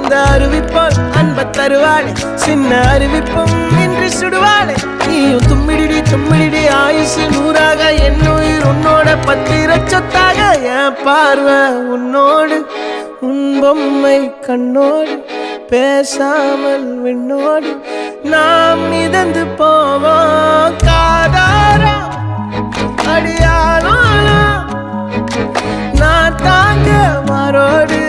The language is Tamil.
அந்த அறிவிப்பால் அன்ப தருவாளே சின்ன அறிவிப்பும் இன்று சுடுவாளே நீயும் தும்மிடி தும்மிடி ஆயுசு நூறாக என் உயிர் உன்னோட பத்திர சொத்தாக என் பார்வை உன்னோடு உன் பொம்மை கண்ணோடு பேசாமல் விண்ணோடு நாம் மிதந்து போவோம் காதாரா அடியாளோ நான் தாங்க மாறோடு